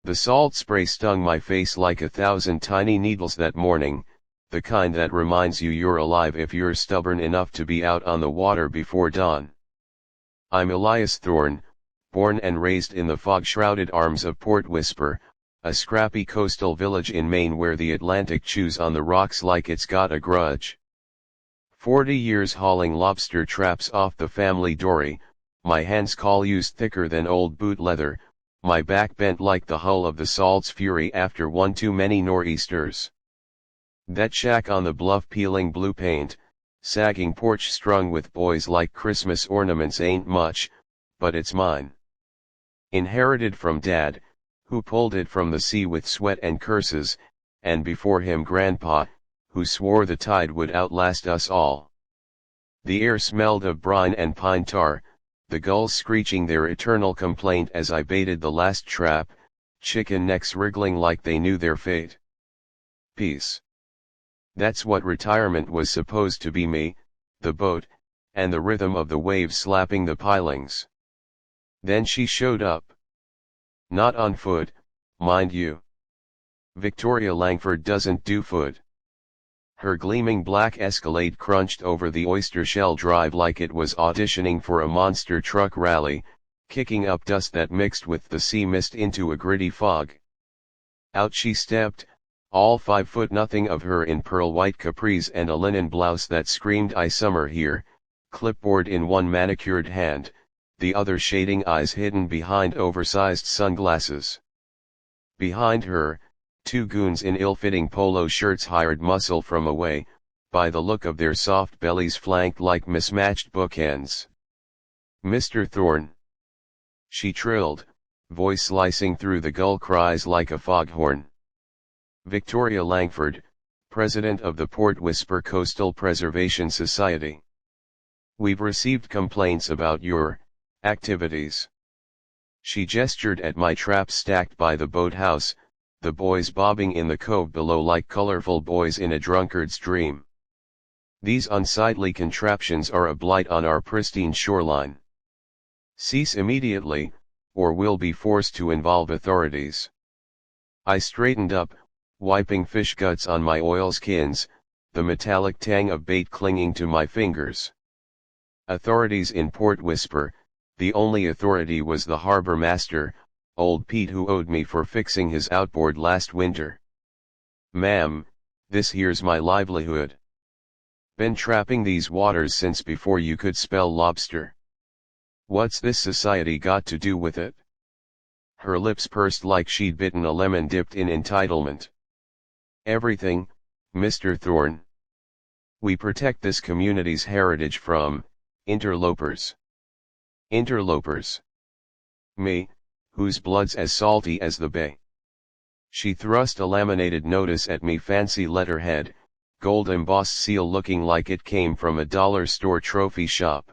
The salt spray stung my face like 1,000 tiny needles that morning, the kind that reminds you you're alive if you're stubborn enough to be out on the water before dawn. I'm Elias Thorne, born and raised in the fog-shrouded arms of Port Whisper, a scrappy coastal village in Maine where the Atlantic chews on the rocks like it's got a grudge. 40 years hauling lobster traps off the family dory, my hands call used thicker than old boot leather, my back bent like the hull of the Salt's Fury after one too many nor'easters. That shack on the bluff peeling blue paint, sagging porch strung with boys like Christmas ornaments ain't much, but it's mine. Inherited from Dad, who pulled it from the sea with sweat and curses, and before him Grandpa, who swore the tide would outlast us all. The air smelled of brine and pine tar, the gulls screeching their eternal complaint as I baited the last trap, chicken necks wriggling like they knew their fate. Peace. That's what retirement was supposed to be, me, the boat, and the rhythm of the waves slapping the pilings. Then she showed up. Not on foot, mind you. Victoria Langford doesn't do foot. Her gleaming black Escalade crunched over the oyster shell drive like it was auditioning for a monster truck rally, kicking up dust that mixed with the sea mist into a gritty fog. Out she stepped, all 5 nothing of her in pearl white capris and a linen blouse that screamed "I summer here," clipboard in one manicured hand, the other shading eyes hidden behind oversized sunglasses. Behind her, 2 goons in ill-fitting polo shirts hired muscle from away, by the look of their soft bellies flanked like mismatched bookends. "Mr. Thorne," she trilled, voice slicing through the gull cries like a foghorn. "Victoria Langford, President of the Port Whisper Coastal Preservation Society. We've received complaints about your activities." She gestured at my traps stacked by the boathouse, the boys bobbing in the cove below like colorful boys in a drunkard's dream. "These unsightly contraptions are a blight on our pristine shoreline. Cease immediately, or we'll be forced to involve authorities." I straightened up, wiping fish guts on my oilskins, the metallic tang of bait clinging to my fingers. Authorities in Port Whisper, the only authority was the harbor master, old Pete, who owed me for fixing his outboard last winter. "Ma'am, this here's my livelihood. Been trapping these waters since before you could spell lobster. What's this society got to do with it?" Her lips pursed like she'd bitten a lemon dipped in entitlement. "Everything, Mr. Thorne. We protect this community's heritage from interlopers." "Interlopers? Me, whose blood's as salty as the bay." She thrust a laminated notice at me, fancy letterhead, gold embossed seal looking like it came from a dollar store trophy shop.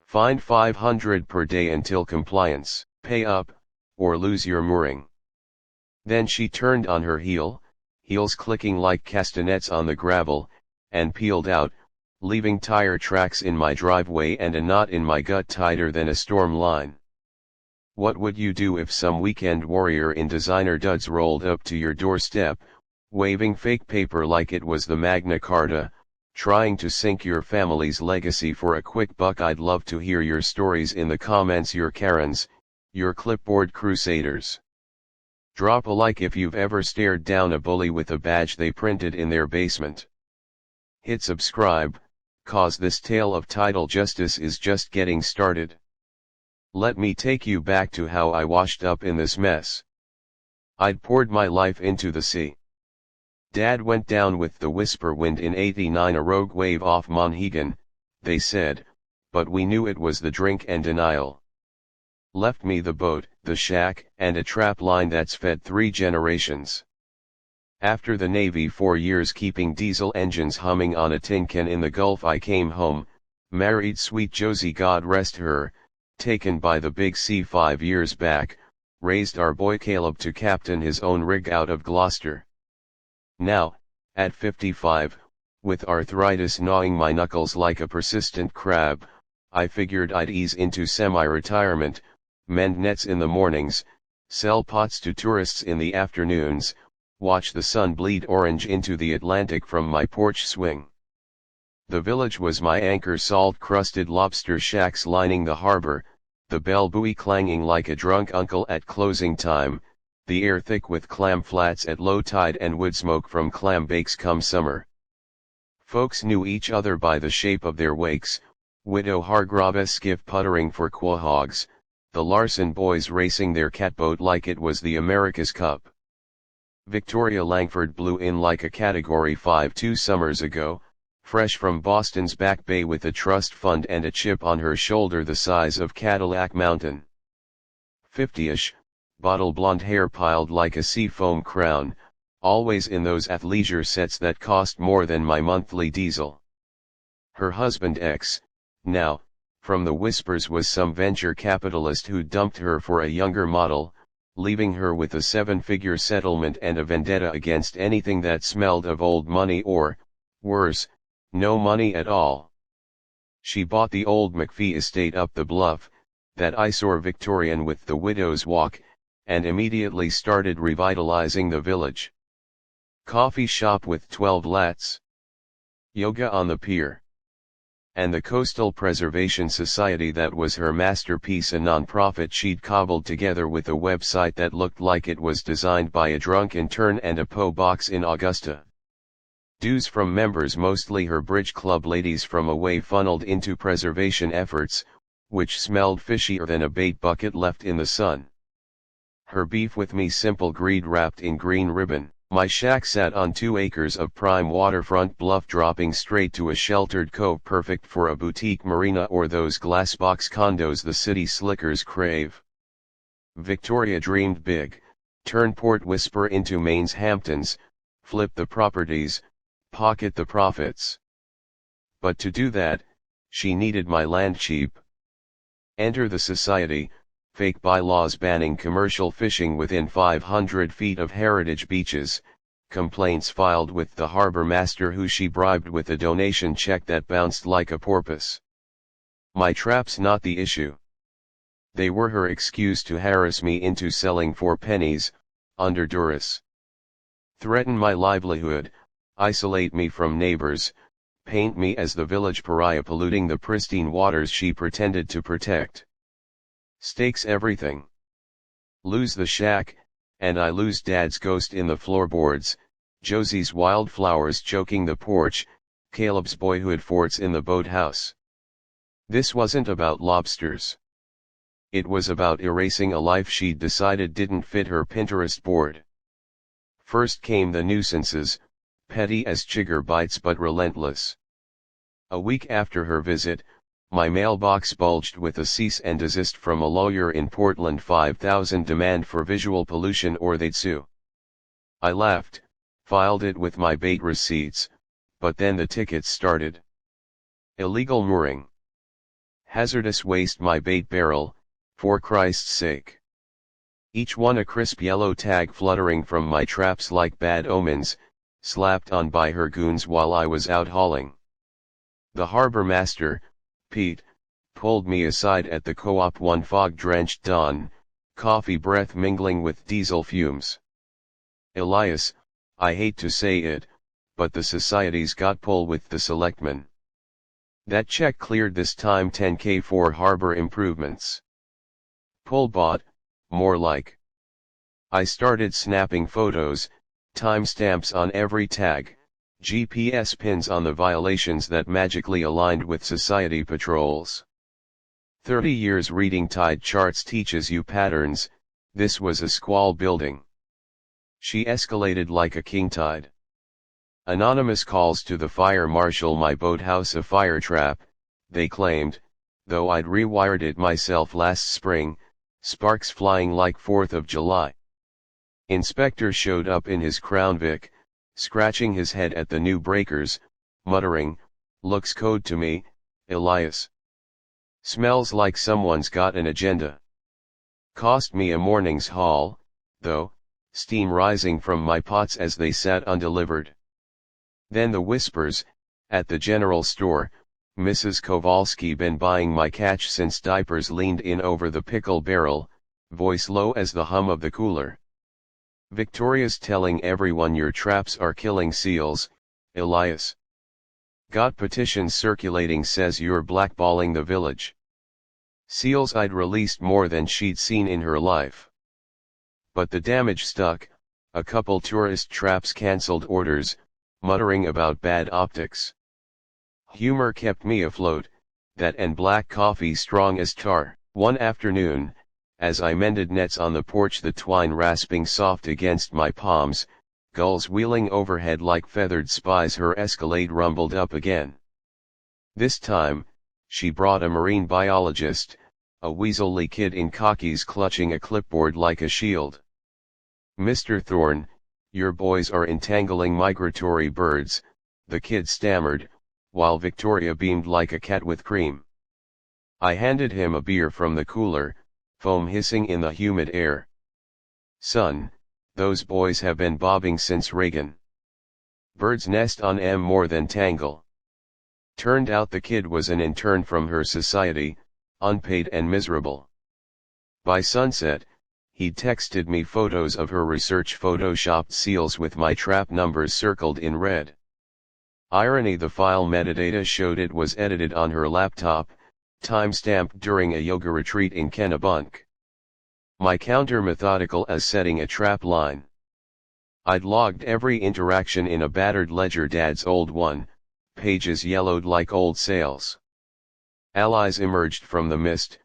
"Fined $500 per day until compliance, pay up, or lose your mooring." Then she turned on her heel, heels clicking like castanets on the gravel, and peeled out, leaving tire tracks in my driveway and a knot in my gut tighter than a storm line. What would you do if some weekend warrior in designer duds rolled up to your doorstep, waving fake paper like it was the Magna Carta, trying to sink your family's legacy for a quick buck? I'd love to hear your stories in the comments, your Karens, your clipboard crusaders. Drop a like if you've ever stared down a bully with a badge they printed in their basement. Hit subscribe, cause this tale of tidal justice is just getting started. Let me take you back to how I washed up in this mess. I'd poured my life into the sea. Dad went down with the Whisper wind in '89, a rogue wave off Monhegan, they said, but we knew it was the drink and denial. Left me the boat, the shack, and a trap line that's fed 3 generations. After the Navy 4 years keeping diesel engines humming on a tin can in the Gulf, I came home, married sweet Josie, God rest her, taken by the big sea 5 years back, raised our boy Caleb to captain his own rig out of Gloucester. Now, at 55, with arthritis gnawing my knuckles like a persistent crab, I figured I'd ease into semi-retirement, mend nets in the mornings, Sell pots to tourists in the afternoons, watch the sun bleed orange into the Atlantic from my porch swing. The village was my anchor, salt-crusted lobster shacks lining the harbor, the bell buoy clanging like a drunk uncle at closing time, the air thick with clam flats at low tide and wood smoke from clam bakes come summer. Folks knew each other by the shape of their wakes, Widow Hargrave's skiff puttering for quahogs, the Larson boys racing their catboat like it was the America's Cup. Victoria Langford blew in like a Category 5 2 summers ago, fresh from Boston's Back Bay with a trust fund and a chip on her shoulder the size of Cadillac Mountain. 50ish, bottle blonde hair piled like a seafoam crown, always in those athleisure sets that cost more than my monthly diesel. Her husband now, from the whispers, was some venture capitalist who dumped her for a younger model, leaving her with a 7-figure settlement and a vendetta against anything that smelled of old money or, worse, no money at all. She bought the old McPhee estate up the bluff, that eyesore Victorian with the Widow's Walk, and immediately started revitalizing the village. Coffee shop with 12 lats. Yoga on the pier. And the Coastal Preservation Society that was her masterpiece, a non-profit she'd cobbled together with a website that looked like it was designed by a drunk intern and a PO box in Augusta. Dues from members, mostly her bridge club ladies from away, funneled into preservation efforts, which smelled fishier than a bait bucket left in the sun. Her beef with me, simple greed wrapped in green ribbon. My shack sat on 2 acres of prime waterfront bluff dropping straight to a sheltered cove, perfect for a boutique marina or those glassbox condos the city slickers crave. Victoria dreamed big, turn Port Whisper into Maine's Hamptons, flip the properties, pocket the profits. But to do that, she needed my land cheap. Enter the society, fake bylaws banning commercial fishing within 500 feet of heritage beaches, complaints filed with the harbor master who she bribed with a donation check that bounced like a porpoise. My traps not the issue. They were her excuse to harass me into selling for pennies, under duress. Threaten my livelihood, isolate me from neighbors, paint me as the village pariah polluting the pristine waters she pretended to protect. Stakes everything. Lose the shack, and I lose Dad's ghost in the floorboards, Josie's wildflowers choking the porch, Caleb's boyhood forts in the boathouse. This wasn't about lobsters. It was about erasing a life she'd decided didn't fit her Pinterest board. First came the nuisances, petty as chigger bites but relentless. A week after her visit, my mailbox bulged with a cease and desist from a lawyer in Portland, 5,000 demand for visual pollution or they'd sue. I laughed, filed it with my bait receipts, but then the tickets started. Illegal mooring. Hazardous waste, my bait barrel, for Christ's sake. Each one a crisp yellow tag fluttering from my traps like bad omens, slapped on by her goons while I was out hauling. The harbor master, Pete, pulled me aside at the co-op one fog-drenched dawn, coffee breath mingling with diesel fumes. Elias, I hate to say it, but the society's got pull with the selectmen. That check cleared this time, $10K for harbor improvements. Pull bought, more like. I started snapping photos, timestamps on every tag, GPS pins on the violations that magically aligned with society patrols. 30 years reading tide charts teaches you patterns. This was a squall building. She escalated like a king tide. Anonymous calls to the fire marshal, my boathouse a fire trap, they claimed, though I'd rewired it myself last spring, sparks flying like 4th of July. Inspector showed up in his Crown Vic, scratching his head at the new breakers, muttering, looks code to me, Elias. Smells like someone's got an agenda. Cost me a morning's haul, though, steam rising from my pots as they sat undelivered. Then the whispers, at the general store, Mrs. Kowalski been buying my catch since diapers leaned in over the pickle barrel, voice low as the hum of the cooler. Victoria's telling everyone your traps are killing seals, Elias. Got petitions circulating says you're blackballing the village. Seals I'd released more than she'd seen in her life. But the damage stuck, a couple tourist traps cancelled orders, muttering about bad optics. Humor kept me afloat, that and black coffee strong as tar. One afternoon, as I mended nets on the porch, the twine rasping soft against my palms, gulls wheeling overhead like feathered spies, her Escalade rumbled up again. This time, she brought a marine biologist, a weaselly kid in khakis clutching a clipboard like a shield. "Mr. Thorne, your boys are entangling migratory birds," the kid stammered, while Victoria beamed like a cat with cream. I handed him a beer from the cooler, foam hissing in the humid air. "Son, those boys have been bobbing since Reagan. Birds nest on M more than tangle." Turned out the kid was an intern from her society, unpaid and miserable. By sunset, he'd texted me photos of her research photoshopped seals with my trap numbers circled in red. Irony, the file metadata showed it was edited on her laptop, time-stamped during a yoga retreat in Kennebunk. My counter methodical as setting a trap line. I'd logged every interaction in a battered ledger, Dad's old one, pages yellowed like old sails. Allies emerged from the mist: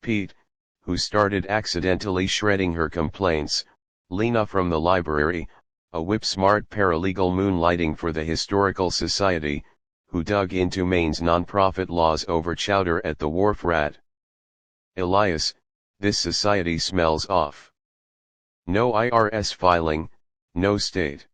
Pete, who started accidentally shredding her complaints; Lena from the library, a whip-smart paralegal moonlighting for the Historical Society, who dug into Maine's nonprofit laws over chowder at the wharf rat. Elias, this society smells off. No IRS filing, no state.